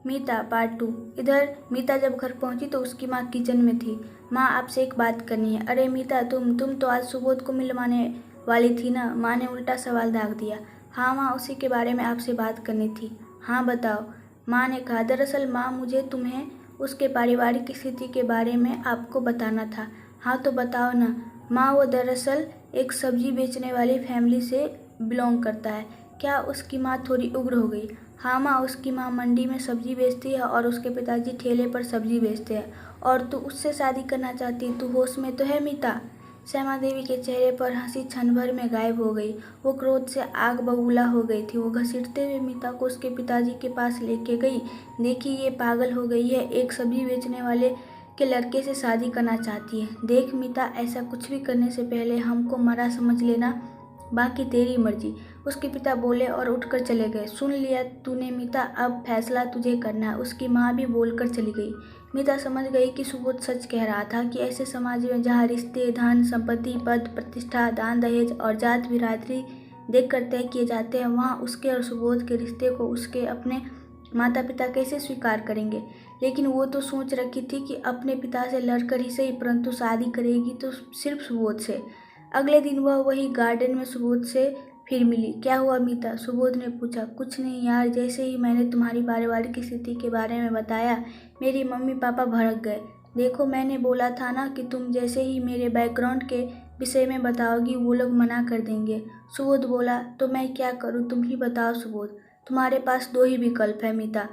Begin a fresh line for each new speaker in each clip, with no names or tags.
मीता part 2। इधर मीता जब घर पहुंची तो उसकी माँ किचन में थी। माँ, आपसे एक बात करनी है। अरे मीता, तुम तो आज सुबोध को मिलवाने वाली थी ना? माँ ने उल्टा सवाल दाग दिया। हाँ माँ, उसी के बारे में आपसे बात करनी थी। हाँ बताओ, माँ ने कहा। दरअसल माँ, मुझे तुम्हें उसके पारिवारिक स्थिति के बारे में आपको बताना था। हाँ तो बताओ ना। माँ, वो दरअसल एक सब्जी बेचने वाली फैमिली से बिलोंग करता है। क्या? उसकी माँ थोड़ी उग्र हो गई। हाँ माँ, उसकी माँ मंडी में सब्जी बेचती है और उसके पिताजी ठेले पर सब्जी बेचते हैं। और तू उससे शादी करना चाहती? तू होश में तो है मीता? श्यामा देवी के चेहरे पर हंसी क्षण भर में गायब हो गई। वो क्रोध से आग बबूला हो गई थी। वो घसीटते हुए मीता को उसके पिताजी के पास लेके गई। देखी, ये पागल हो गई है, एक सब्जी बेचने वाले के लड़के से शादी करना चाहती है। देख मीता, ऐसा कुछ भी करने से पहले हमको मरा समझ लेना, बाकी तेरी मर्जी। उसके पिता बोले और उठकर चले गए। सुन लिया तूने मीता, अब फैसला तुझे करना है। उसकी माँ भी बोलकर चली गई। मीता समझ गई कि सुबोध सच कह रहा था कि ऐसे समाज में जहाँ रिश्ते, धन संपत्ति, पद प्रतिष्ठा, दान दहेज और जात बिरादरी देखकर तय किए जाते हैं, वहाँ उसके और सुबोध के रिश्ते को उसके अपने माता पिता कैसे स्वीकार करेंगे। लेकिन वो तो सोच रखी थी कि अपने पिता से लड़कर ही सही, परंतु शादी करेगी तो सिर्फ सुबोध से। अगले दिन वह वही गार्डन में सुबोध से फिर मिली। क्या हुआ मीता? सुबोध ने पूछा। कुछ नहीं यार, जैसे ही मैंने तुम्हारी पारिवारिक स्थिति के बारे में बताया, मेरी मम्मी पापा भड़क गए। देखो, मैंने बोला था ना कि तुम जैसे ही मेरे बैकग्राउंड के विषय में बताओगी वो लोग मना कर देंगे। सुबोध बोला। तो मैं क्या करूँ, तुम ही बताओ सुबोध। तुम्हारे पास दो ही विकल्प है मीता।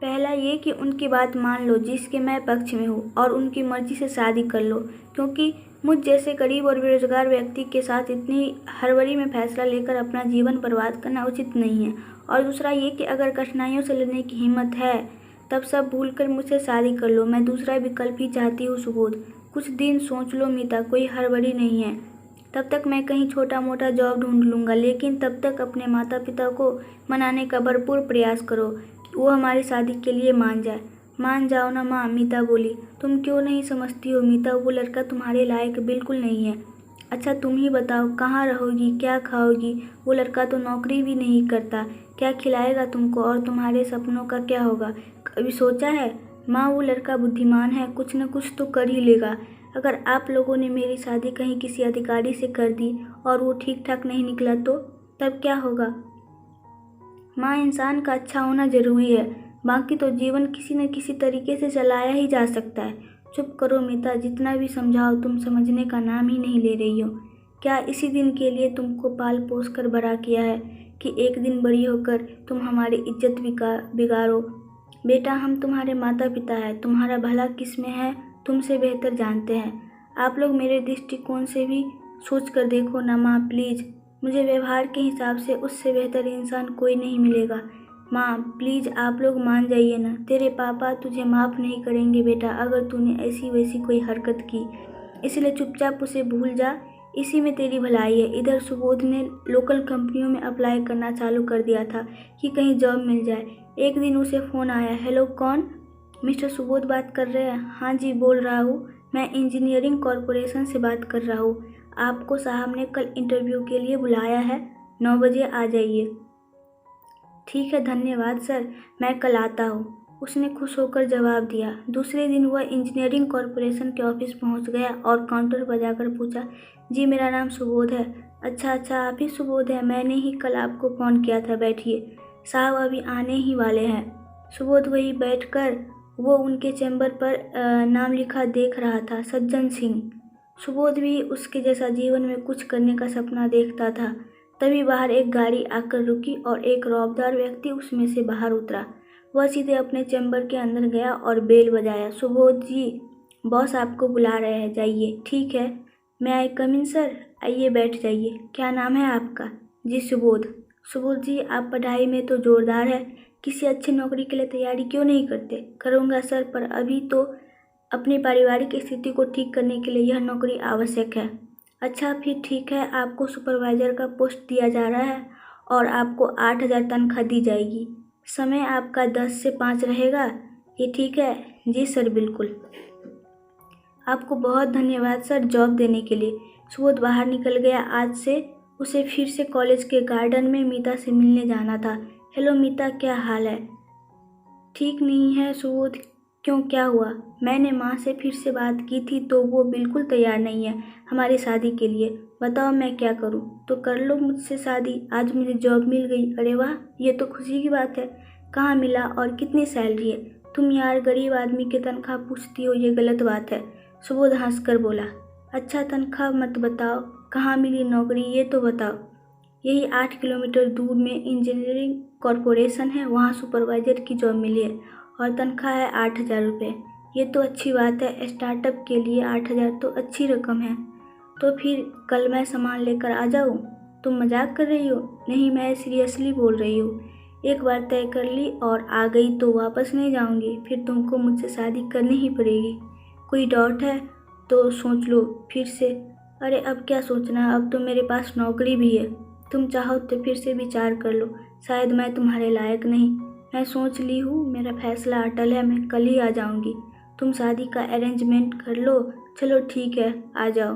पहला ये कि उनकी बात मान लो जिसके मैं पक्ष में हूँ, और उनकी मर्जी से शादी कर लो, क्योंकि मुझ जैसे गरीब और बेरोजगार व्यक्ति के साथ इतनी हड़बड़ी में फैसला लेकर अपना जीवन बर्बाद करना उचित नहीं है। और दूसरा ये कि अगर कठिनाइयों से लड़ने की हिम्मत है तब सब भूलकर मुझसे शादी कर लो। मैं दूसरा विकल्प ही चाहती हूँ सुबोध। कुछ दिन सोच लो मीता, कोई हड़बड़ी नहीं है। तब तक मैं कहीं छोटा मोटा जॉब ढूंढ लूँगा, लेकिन तब तक अपने माता पिता को मनाने का भरपूर प्रयास करो कि वो हमारी शादी के लिए मान जाए। मान जाओ ना माँ, मीता बोली। तुम क्यों नहीं समझती हो मीता, वो लड़का तुम्हारे लायक बिल्कुल नहीं है। अच्छा तुम ही बताओ, कहाँ रहोगी, क्या खाओगी? वो लड़का तो नौकरी भी नहीं करता, क्या खिलाएगा तुमको? और तुम्हारे सपनों का क्या होगा, कभी सोचा है? माँ, वो लड़का बुद्धिमान है, कुछ न कुछ तो कर ही लेगा। अगर आप लोगों ने मेरी शादी कहीं किसी अधिकारी से कर दी और वो ठीक ठाक नहीं निकला तो तब क्या होगा? माँ, इंसान का अच्छा होना जरूरी है, बाकी तो जीवन किसी न किसी तरीके से चलाया ही जा सकता है। चुप करो मीता, जितना भी समझाओ तुम समझने का नाम ही नहीं ले रही हो। क्या इसी दिन के लिए तुमको पाल पोस कर बड़ा किया है कि एक दिन बड़ी होकर तुम हमारी इज्जत बिगाड़ो? बेटा, हम तुम्हारे माता पिता हैं, तुम्हारा भला किस में है तुमसे बेहतर जानते हैं। आप लोग मेरे दृष्टिकोण से भी सोच कर देखो ना माँ, प्लीज़। मुझे व्यवहार के हिसाब से उससे बेहतर इंसान कोई नहीं मिलेगा। माँ प्लीज़, आप लोग मान जाइए ना। तेरे पापा तुझे माफ़ नहीं करेंगे बेटा अगर तूने ऐसी वैसी कोई हरकत की, इसलिए चुपचाप उसे भूल जा, इसी में तेरी भलाई है। इधर सुबोध ने लोकल कंपनियों में अप्लाई करना चालू कर दिया था कि कहीं जॉब मिल जाए। एक दिन उसे फ़ोन आया। हेलो, कौन? मिस्टर सुबोध बात कर रहे हैं? हाँ जी, बोल रहा हूँ। मैं इंजीनियरिंग कॉरपोरेशन से बात कर रहा हूँ। आपको साहब ने कल इंटरव्यू के लिए बुलाया है, 9 बजे आ जाइए। ठीक है, धन्यवाद सर, मैं कल आता हूँ, उसने खुश होकर जवाब दिया। दूसरे दिन वह इंजीनियरिंग कॉरपोरेशन के ऑफिस पहुँच गया और काउंटर बजाकर पूछा। जी, मेरा नाम सुबोध है। अच्छा, आप ही सुबोध हैं, मैंने ही कल आपको फ़ोन किया था, बैठिए। साहब अभी आने ही वाले हैं। सुबोध वही बैठकर वो उनके चैम्बर पर नाम लिखा देख रहा था, सज्जन सिंह। सुबोध भी उसके जैसा जीवन में कुछ करने का सपना देखता था। तभी बाहर एक गाड़ी आकर रुकी और एक रौबदार व्यक्ति उसमें से बाहर उतरा। वह सीधे अपने चैम्बर के अंदर गया और बेल बजाया। सुबोध जी, बॉस आपको बुला रहे हैं, जाइए। ठीक है, मैं आई कम इन सर? आइए बैठ जाइए। क्या नाम है आपका? जी, सुबोध। सुबोध जी, आप पढ़ाई में तो जोरदार है, किसी अच्छी नौकरी के लिए तैयारी क्यों नहीं करते? करूँगा सर, पर अभी तो अपनी पारिवारिक स्थिति को ठीक करने के लिए यह नौकरी आवश्यक है। अच्छा फिर ठीक है, आपको सुपरवाइज़र का पोस्ट दिया जा रहा है और आपको 8,000 तनख्वाह दी जाएगी। समय आपका 10 से 5 रहेगा, ये ठीक है? जी सर, बिल्कुल। आपको बहुत धन्यवाद सर जॉब देने के लिए। सुबोध बाहर निकल गया। आज से उसे फिर से कॉलेज के गार्डन में मीता से मिलने जाना था। हेलो मीता, क्या हाल है? ठीक नहीं है सुबोध। क्यों, क्या हुआ? मैंने माँ से फिर से बात की थी तो वो बिल्कुल तैयार नहीं है हमारी शादी के लिए। बताओ मैं क्या करूँ? तो कर लो मुझसे शादी। आज मुझे जॉब मिल गई। अरे वाह, ये तो खुशी की बात है। कहाँ मिला और कितनी सैलरी है? तुम यार गरीब आदमी की तनख्वाह पूछती हो, ये गलत बात है। सुबोध हंसकर बोला। अच्छा तनख्वाह मत बताओ, कहाँ मिली नौकरी ये तो बताओ। यही 8 किलोमीटर दूर में इंजीनियरिंग कॉरपोरेशन है, वहाँ सुपरवाइजर की जॉब मिली है और तनख्वाह है 8,000 रुपये। ये तो अच्छी बात है, स्टार्टअप के लिए 8,000 तो अच्छी रकम है। तो फिर कल मैं सामान लेकर आ जाऊँ? तुम मजाक कर रही हो? नहीं, मैं सीरियसली बोल रही हूँ। एक बार तय कर ली और आ गई तो वापस नहीं जाऊँगी। फिर तुमको मुझसे शादी करनी ही पड़ेगी। कोई डाउट है तो सोच लो फिर से। अरे अब क्या सोचना, अब तो मेरे पास नौकरी भी है। तुम चाहो तो फिर से विचार कर लो, शायद मैं तुम्हारे लायक नहीं। मैं सोच ली हूँ, मेरा फैसला अटल है, मैं कल ही आ जाऊँगी। तुम शादी का अरेंजमेंट कर लो। चलो ठीक है, आ जाओ।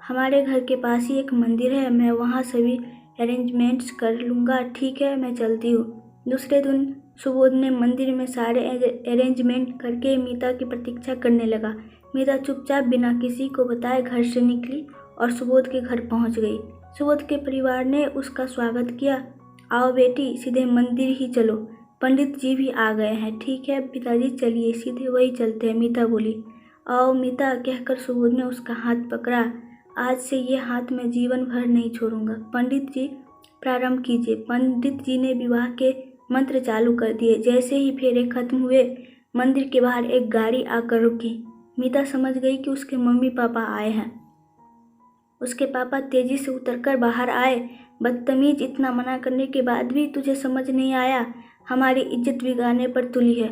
हमारे घर के पास ही एक मंदिर है, मैं वहाँ सभी अरेंजमेंट्स कर लूँगा। ठीक है, मैं चलती हूँ। दूसरे दिन सुबोध ने मंदिर में सारे अरेंजमेंट करके मीता की प्रतीक्षा करने लगा। मीता चुपचाप बिना किसी को बताए घर से निकली और सुबोध के घर पहुँच गई। सुबोध के परिवार ने उसका स्वागत किया। आओ बेटी, सीधे मंदिर ही चलो, पंडित जी भी आ गए हैं। ठीक है पिताजी, चलिए सीधे वही चलते हैं, मीता बोली। आओ मीता, कहकर सुबोध ने उसका हाथ पकड़ा। आज से ये हाथ मैं जीवन भर नहीं छोड़ूंगा। पंडित जी प्रारंभ कीजिए। पंडित जी ने विवाह के मंत्र चालू कर दिए। जैसे ही फेरे खत्म हुए, मंदिर के बाहर एक गाड़ी आकर रुकी। मीता समझ गई कि उसके मम्मी पापा आए हैं। उसके पापा तेजी से उतरकर बाहर आए। बदतमीज, इतना मना करने के बाद भी तुझे समझ नहीं आया? हमारी इज्जत बिगाड़ने पर तुली है।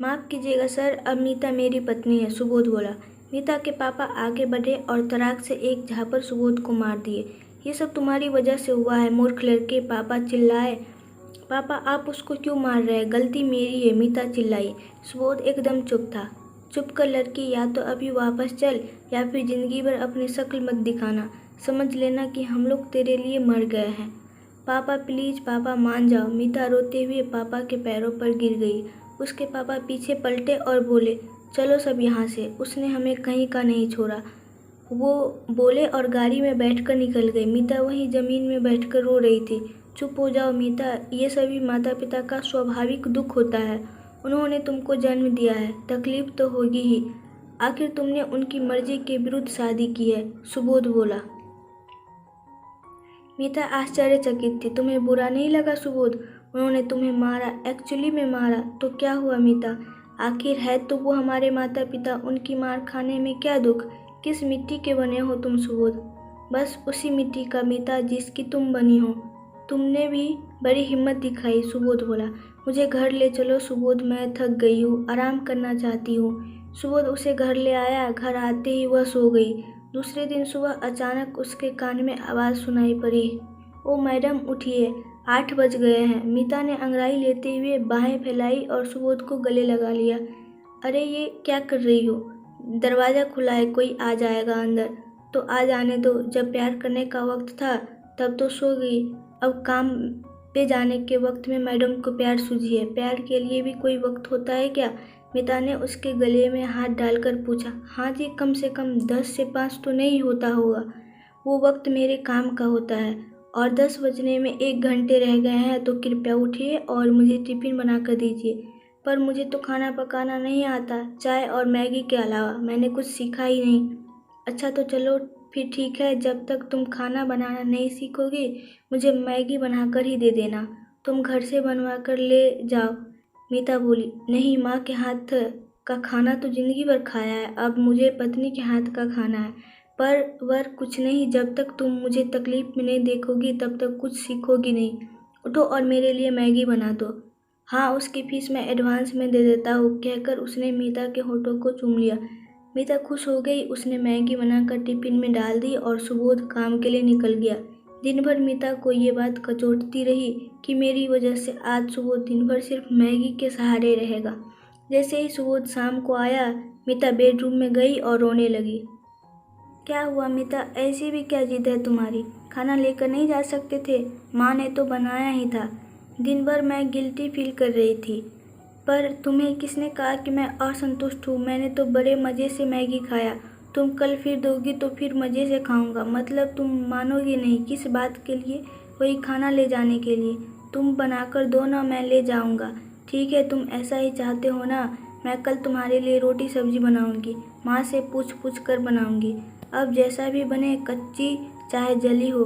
माफ़ कीजिएगा सर, अब मीता मेरी पत्नी है, सुबोध बोला। मीता के पापा आगे बढ़े और तराक से एक झापड़ सुबोध को मार दिए। ये सब तुम्हारी वजह से हुआ है मूर्ख लड़के, पापा चिल्लाए। पापा आप उसको क्यों मार रहे हैं? गलती मेरी है, मीता चिल्लाई। सुबोध एकदम चुप था। चुप कर लड़की, या तो अभी वापस चल या फिर जिंदगी भर अपनी शक्ल मत दिखाना। समझ लेना कि हम लोग तेरे लिए मर गए हैं। पापा प्लीज़, पापा मान जाओ। मीता रोते हुए पापा के पैरों पर गिर गई। उसके पापा पीछे पलटे और बोले, चलो सब यहाँ से, उसने हमें कहीं का नहीं छोड़ा। वो बोले और गाड़ी में बैठकर निकल गए। मीता वहीं ज़मीन में बैठकर रो रही थी। चुप हो जाओ मीता, ये सभी माता पिता का स्वाभाविक दुख होता है। उन्होंने तुमको जन्म दिया है, तकलीफ तो होगी ही। आखिर तुमने उनकी मर्जी के विरुद्ध शादी की है, सुबोध बोला। मीता आश्चर्यचकित थी। तुम्हें बुरा नहीं लगा सुबोध? उन्होंने तुम्हें मारा, एक्चुअली में मारा तो क्या हुआ मीता? आखिर है तो वो हमारे माता पिता, उनकी मार खाने में क्या दुख? किस मिट्टी के बने हो तुम सुबोध? बस उसी मिट्टी का मीता जिसकी तुम बनी हो। तुमने भी बड़ी हिम्मत दिखाई, सुबोध बोला। मुझे घर ले चलो सुबोध, मैं थक गई हूँ, आराम करना चाहती हूँ। सुबोध उसे घर ले आया। घर आते ही वह सो गई। दूसरे दिन सुबह अचानक उसके कान में आवाज़ सुनाई पड़ी। ओ मैडम उठिए, 8 बज गए हैं। मीता ने अंगड़ाई लेते हुए बाहें फैलाई और सुबोध को गले लगा लिया। अरे ये क्या कर रही हो? दरवाज़ा खुला है, कोई आ जाएगा अंदर। तो आ जाने दो, जब प्यार करने का वक्त था तब तो सो गई, अब काम पे जाने के वक्त में मैडम को प्यार सूझी। प्यार के लिए भी कोई वक्त होता है क्या? मीता ने उसके गले में हाथ डालकर पूछा। हाँ जी, कम से कम 10 से 5 तो नहीं होता होगा। वो वक्त मेरे काम का होता है और 10 बजने में 1 घंटे रह गए हैं, तो कृपया उठिए और मुझे टिफ़िन बना कर दीजिए। पर मुझे तो खाना पकाना नहीं आता, चाय और मैगी के अलावा मैंने कुछ सीखा ही नहीं। अच्छा तो चलो फिर ठीक है, जब तक तुम खाना बनाना नहीं सीखोगी मुझे मैगी बनाकर ही दे देना। तुम घर से बनवा कर ले जाओ, मीता बोली। नहीं, माँ के हाथ का खाना तो जिंदगी भर खाया है, अब मुझे पत्नी के हाथ का खाना है। पर वर कुछ नहीं, जब तक तुम मुझे तकलीफ में नहीं देखोगी तब तक कुछ सीखोगी नहीं। उठो और मेरे लिए मैगी बना दो। हाँ, उसकी फीस मैं एडवांस में दे देता हूँ, कहकर उसने मीता के होठों को चूम लिया। मीता खुश हो गई। उसने मैगी बनाकर टिफिन में डाल दी और सुबोध काम के लिए निकल गया। दिन भर मीता को ये बात कचोटती रही कि मेरी वजह से आज सुबोध दिन भर सिर्फ मैगी के सहारे रहेगा। जैसे ही सुबोध शाम को आया, मीता बेडरूम में गई और रोने लगी। क्या हुआ मीता, ऐसी भी क्या जिद है तुम्हारी? खाना लेकर नहीं जा सकते थे? माँ ने तो बनाया ही था। दिन भर मैं गिल्टी फील कर रही थी। पर तुम्हें किसने कहा कि मैं असंतुष्ट हूँ? मैंने तो बड़े मज़े से मैगी खाया। तुम कल फिर दोगी तो फिर मज़े से खाऊंगा। मतलब तुम मानोगी नहीं। किस बात के लिए? वही खाना ले जाने के लिए। तुम बनाकर दो ना, मैं ले जाऊंगा। ठीक है, तुम ऐसा ही चाहते हो ना। मैं कल तुम्हारे लिए रोटी सब्जी बनाऊंगी। माँ से पूछ पूछ कर बनाऊंगी। अब जैसा भी बने, कच्ची चाहे जली हो,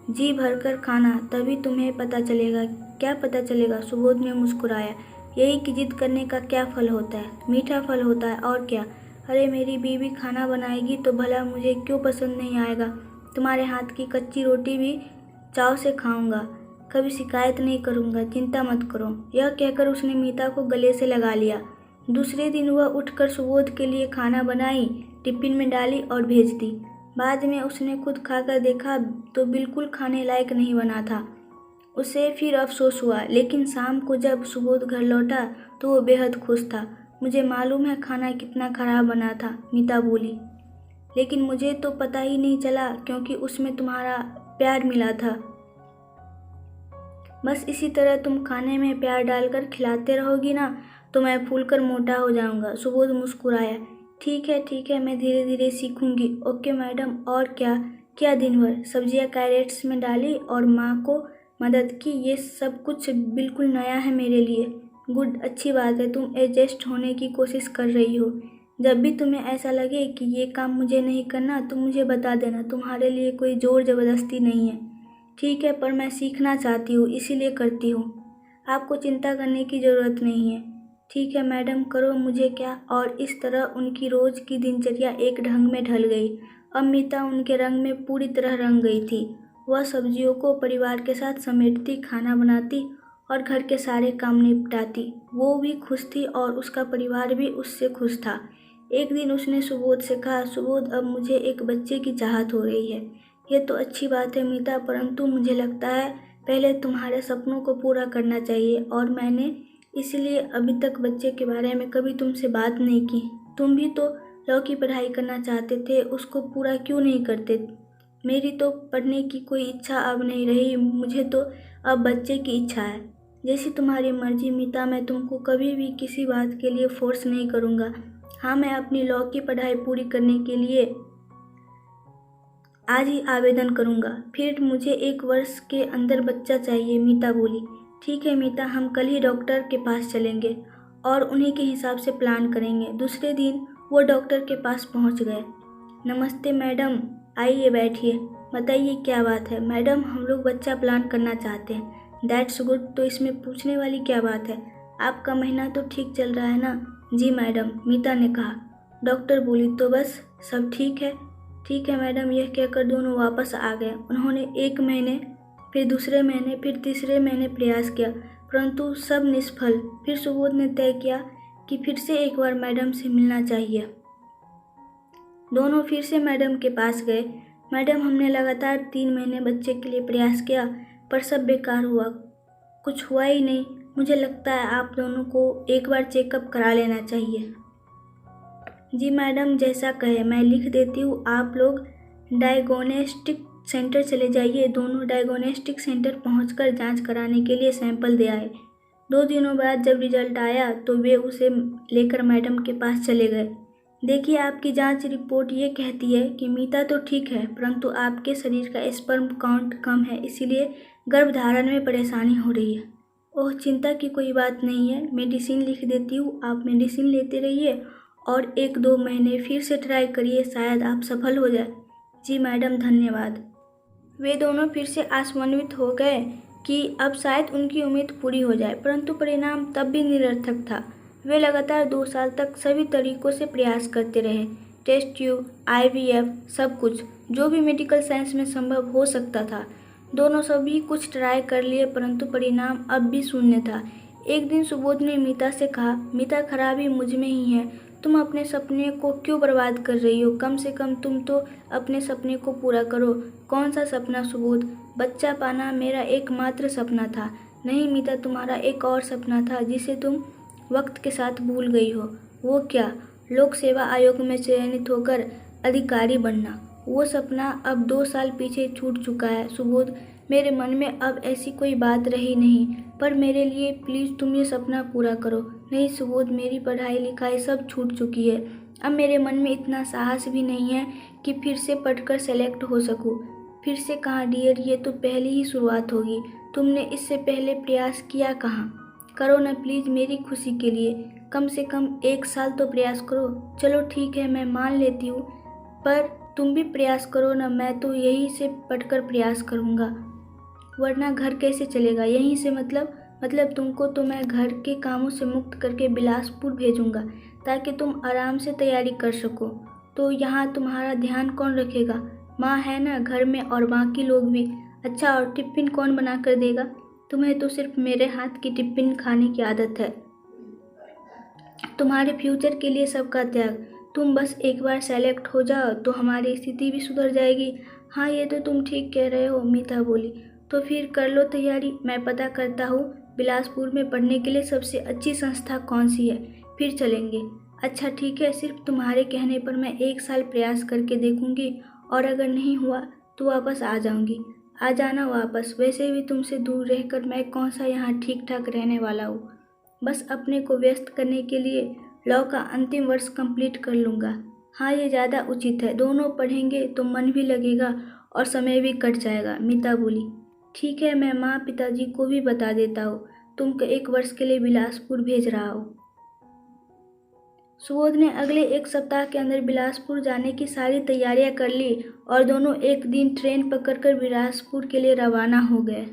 जी भरकर खाना, तभी तुम्हें पता चलेगा। क्या पता चलेगा? सुबोध ने मुस्कुराया। यही कि जिद करने का क्या फल होता है? मीठा फल होता है, और क्या। अरे मेरी बीवी खाना बनाएगी तो भला मुझे क्यों पसंद नहीं आएगा? तुम्हारे हाथ की कच्ची रोटी भी चाव से खाऊंगा। कभी शिकायत नहीं करूंगा, चिंता मत करो। यह कहकर उसने मीता को गले से लगा लिया। दूसरे दिन वह उठकर सुबोध के लिए खाना बनाई, टिफिन में डाली और भेज दी। बाद में उसने खुद खाकर देखा तो बिल्कुल खाने लायक नहीं बना था। उसे फिर अफसोस हुआ, लेकिन शाम को जब सुबोध घर लौटा तो वो बेहद खुश था। मुझे मालूम है खाना कितना खराब बना था, मीता बोली, लेकिन मुझे तो पता ही नहीं चला क्योंकि उसमें तुम्हारा प्यार मिला था। बस इसी तरह तुम खाने में प्यार डालकर खिलाते रहोगी ना, तो मैं फूलकर मोटा हो जाऊंगा। सुबोध मुस्कुराया। ठीक है, मैं धीरे धीरे सीखूंगी। Okay madam. और क्या किया दिन भर? सब्जियां कैरेट्स में डाली और माँ को मदद की। ये सब कुछ बिल्कुल नया है मेरे लिए। गुड, अच्छी बात है। तुम एडजस्ट होने की कोशिश कर रही हो। जब भी तुम्हें ऐसा लगे कि ये काम मुझे नहीं करना तो मुझे बता देना। तुम्हारे लिए कोई जोर ज़बरदस्ती नहीं है। ठीक है, पर मैं सीखना चाहती हूँ, इसीलिए करती हूँ। आपको चिंता करने की ज़रूरत नहीं है। ठीक है मैडम, करो, मुझे क्या। और इस तरह उनकी रोज़ की दिनचर्या एक ढंग में ढल गई। अब मीता उनके रंग में पूरी तरह रंग गई थी। वह सब्जियों को परिवार के साथ समेटती, खाना बनाती और घर के सारे काम निपटाती। वो भी खुश थी और उसका परिवार भी उससे खुश था। एक दिन उसने सुबोध से कहा, सुबोध, अब मुझे एक बच्चे की चाहत हो रही है। ये तो अच्छी बात है मीता, परंतु मुझे लगता है पहले तुम्हारे सपनों को पूरा करना चाहिए, और मैंने इसलिए अभी तक बच्चे के बारे में कभी तुमसे बात नहीं की। तुम भी तो लॉ की पढ़ाई करना चाहते थे, उसको पूरा क्यों नहीं करते? मेरी तो पढ़ने की कोई इच्छा अब नहीं रही। मुझे तो अब बच्चे की इच्छा है। जैसी तुम्हारी मर्जी मीता, मैं तुमको कभी भी किसी बात के लिए फोर्स नहीं करूँगा। हाँ, मैं अपनी लॉ की पढ़ाई पूरी करने के लिए आज ही आवेदन करूँगा। फिर मुझे 1 वर्ष के अंदर बच्चा चाहिए, मीता बोली। ठीक है मीता, हम कल ही डॉक्टर के पास चलेंगे और उन्हीं के हिसाब से प्लान करेंगे। दूसरे दिन वो डॉक्टर के पास पहुँच गए। नमस्ते मैडम, आइए बैठिए। बताइए क्या बात है? मैडम, हम लोग बच्चा प्लान करना चाहते हैं। दैट्स गुड, तो इसमें पूछने वाली क्या बात है? आपका महीना तो ठीक चल रहा है ना? जी मैडम, मीता ने कहा। डॉक्टर बोली, तो बस सब ठीक है? ठीक है मैडम, यह कहकर दोनों वापस आ गए। उन्होंने 1 महीने, फिर दूसरे महीने, फिर तीसरे महीने प्रयास किया, परंतु सब निष्फल। फिर सुबोध ने तय किया कि फिर से एक बार मैडम से मिलना चाहिए। दोनों फिर से मैडम के पास गए। मैडम, हमने लगातार 3 महीने बच्चे के लिए प्रयास किया, पर सब बेकार हुआ। कुछ हुआ ही नहीं। मुझे लगता है आप दोनों को एक बार चेकअप करा लेना चाहिए। जी मैडम, जैसा कहे, मैं लिख देती हूँ। आप लोग डायग्नोस्टिक सेंटर चले जाइए। दोनों डायग्नोस्टिक सेंटर पहुंचकर जांच कराने के लिए सैंपल दे आए। 2 दिनों बाद जब रिजल्ट आया तो वे उसे लेकर मैडम के पास चले गए। देखिए, आपकी जांच रिपोर्ट ये कहती है कि मीता तो ठीक है, परंतु आपके शरीर का स्पर्म काउंट कम है, इसीलिए गर्भधारण में परेशानी हो रही है। ओह, चिंता की कोई बात नहीं है। मेडिसिन लिख देती हूँ, आप मेडिसिन लेते रहिए और 1-2 महीने फिर से ट्राई करिए, शायद आप सफल हो जाए। जी मैडम, धन्यवाद। वे दोनों फिर से आश्वन्वित हो गए कि अब शायद उनकी उम्मीद पूरी हो जाए, परंतु परिणाम तब भी निरर्थक था। वे लगातार 2 साल तक सभी तरीकों से प्रयास करते रहे। टेस्ट ट्यूब, IVF, सब कुछ जो भी मेडिकल साइंस में संभव हो सकता था। दोनों सभी कुछ ट्राई कर लिए, परंतु परिणाम अब भी शून्य था। एक दिन सुबोध ने मीता से कहा, मीता, खराबी मुझ में ही है। तुम अपने सपने को क्यों बर्बाद कर रही हो? कम से कम तुम तो अपने सपने को पूरा करो। कौन सा सपना सुबोध? बच्चा पाना मेरा एकमात्र सपना था। नहीं मीता, तुम्हारा एक और सपना था जिसे तुम वक्त के साथ भूल गई हो। वो क्या? लोक सेवा आयोग में चयनित होकर अधिकारी बनना। वो सपना अब 2 साल पीछे छूट चुका है सुबोध। मेरे मन में अब ऐसी कोई बात रही नहीं, पर मेरे लिए प्लीज़ तुम ये सपना पूरा करो। नहीं सुबोध, मेरी पढ़ाई लिखाई सब छूट चुकी है। अब मेरे मन में इतना साहस भी नहीं है कि फिर से पढ़कर सेलेक्ट हो सकूं। फिर से कहाँ डियर, ये तो पहली ही शुरुआत होगी। तुमने इससे पहले प्रयास किया कहाँ? करो ना प्लीज़, मेरी खुशी के लिए कम से कम 1 साल तो प्रयास करो। चलो ठीक है, मैं मान लेती हूँ, पर तुम भी प्रयास करो ना। मैं तो यहीं से पढ़कर प्रयास करूँगा, वरना घर कैसे चलेगा? यहीं से मतलब तुमको तो मैं घर के कामों से मुक्त करके बिलासपुर भेजूंगा, ताकि तुम आराम से तैयारी कर सको। तो यहाँ तुम्हारा ध्यान कौन रखेगा? माँ है ना घर में, और बाकी लोग भी। अच्छा, और टिफ़िन कौन बना कर देगा? तुम्हें तो सिर्फ मेरे हाथ की टिफ़िन खाने की आदत है। तुम्हारे फ्यूचर के लिए सबका त्याग। तुम बस एक बार सेलेक्ट हो जाओ तो हमारी स्थिति भी सुधर जाएगी। हाँ, ये तो तुम ठीक कह रहे हो, मीता बोली। तो फिर कर लो तैयारी, मैं पता करता हूँ बिलासपुर में पढ़ने के लिए सबसे अच्छी संस्था कौन सी है, फिर चलेंगे। अच्छा ठीक है, सिर्फ तुम्हारे कहने पर मैं 1 साल प्रयास करके देखूंगी, और अगर नहीं हुआ तो वापस आ जाऊंगी। आ जाना वापस, वैसे भी तुमसे दूर रहकर मैं कौन सा यहाँ ठीक ठाक रहने वाला हूँ। बस अपने को व्यस्त करने के लिए लॉ का अंतिम वर्ष कंप्लीट कर लूँगा। हाँ, ये ज़्यादा उचित है। दोनों पढ़ेंगे तो मन भी लगेगा और समय भी कट जाएगा, मीता बोली। ठीक है, मैं माँ पिताजी को भी बता देता हूँ तुमको 1 वर्ष के लिए बिलासपुर भेज रहा हूँ। सुबोध ने अगले 1 सप्ताह के अंदर बिलासपुर जाने की सारी तैयारियां कर ली और दोनों एक दिन ट्रेन पकड़कर बिलासपुर के लिए रवाना हो गए।